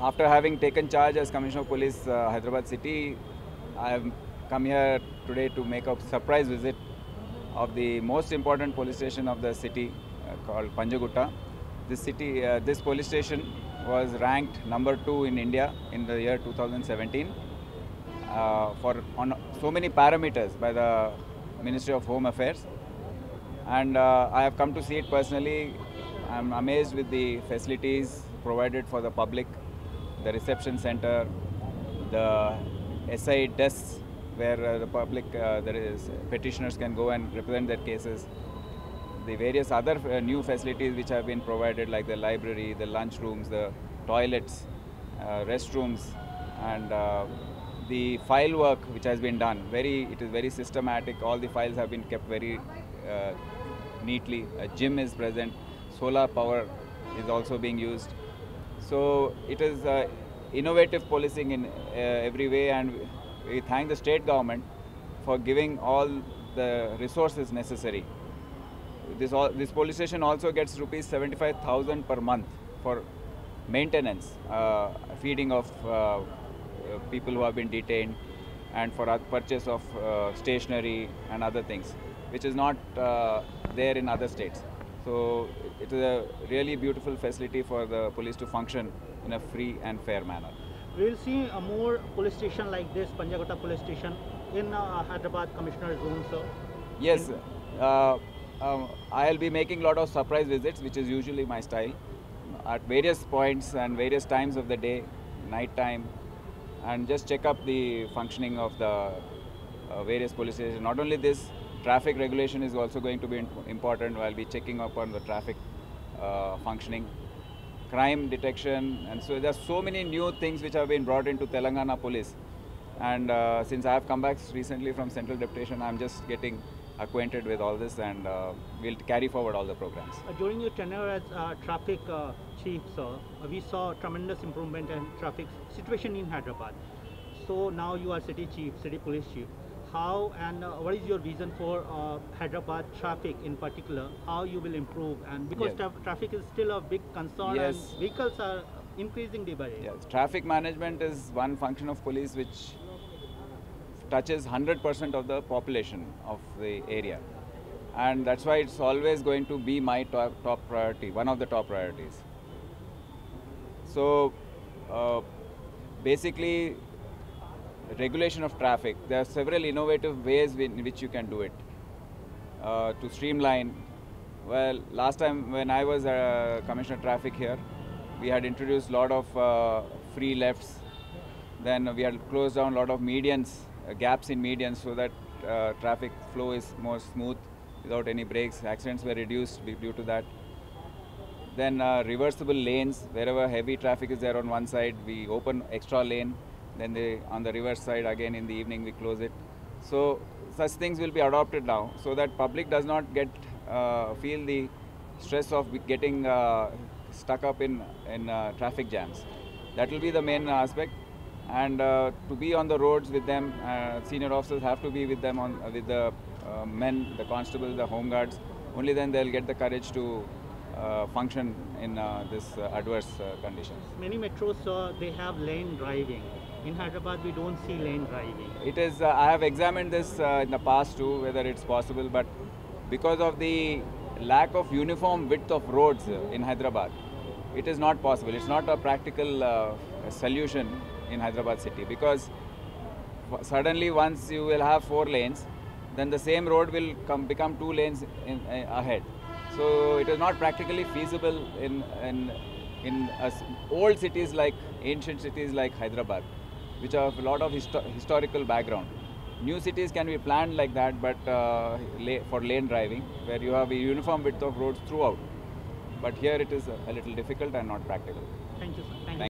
After having taken charge as Commissioner of Police, Hyderabad City, I have come here today to make a surprise visit of the most important police station of the city, called Panjagutta. This police station was ranked number 2 in India in the year 2017 for on so many parameters by the Ministry of Home Affairs, and I have come to see it personally. I am amazed with the facilities provided for the public, the reception center, the SI desks where the public, there is petitioners can go and represent their cases. The various other new facilities which have been provided, like the library, the lunch rooms, the toilets, restrooms, and the file work which has been done. It is very systematic. All the files have been kept very neatly. A gym is present. Solar power is also being used. So it is innovative policing in every way, and we thank the state government for giving all the resources necessary. This police station also gets rupees 75,000 per month for maintenance, feeding of people who have been detained, and for purchase of stationery and other things, which is not there in other states. So it is a really beautiful facility for the police to function in a free and fair manner. We will see a more police station like this, Panjagutta police station, in Hyderabad Commissioner Zone, sir. Yes, I'll be making a lot of surprise visits, which is usually my style, at various points and various times of the day, night time, and just check up the functioning of the various police stations. Not only this, traffic regulation is also going to be important. I'll be checking up on the traffic functioning, crime detection, and so there are so many new things which have been brought into Telangana police. And since I have come back recently from Central Deputation, I'm just getting acquainted with all this, and we'll carry forward all the programs. During your tenure as traffic chief, sir, we saw tremendous improvement in traffic situation in Hyderabad. So now you are city chief, city police chief. How and what is your vision for Hyderabad traffic in particular? How you will improve? And because Yes. traffic is still a big concern, Yes. and vehicles are increasing day by day. Yes, traffic management is one function of police which touches 100% of the population of the area, and that's why it's always going to be my top priority, one of the top priorities. So basically, regulation of traffic, there are several innovative ways in which you can do it to streamline. Well, last time when I was Commissioner of Traffic here, we had introduced a lot of free lefts. Then we had closed down a lot of medians, gaps in medians, so that traffic flow is more smooth without any breaks. Accidents were reduced due to that. Then reversible lanes, wherever heavy traffic is there on one side, we open extra lane. Then on the reverse side, again in the evening, we close it. So such things will be adopted now, so that public does not feel the stress of getting stuck up in traffic jams. That will be the main aspect. And to be on the roads with them, senior officers have to be with them with the men, the constables, the home guards. Only then they'll get the courage to function in this adverse conditions. Many metros they have lane driving. In Hyderabad, we don't see lane driving. It is. I have examined this in the past too, whether it's possible, but because of the lack of uniform width of roads in Hyderabad, it is not possible. It's not a practical solution in Hyderabad city, because suddenly once you will have 4 lanes, then the same road will become 2 lanes ahead. So it is not practically feasible in old cities, like ancient cities like Hyderabad, which have a lot of historical background. New cities can be planned like that, but for lane driving, where you have a uniform width of roads throughout. But here it is a little difficult and not practical. Thank you, sir. Thank you.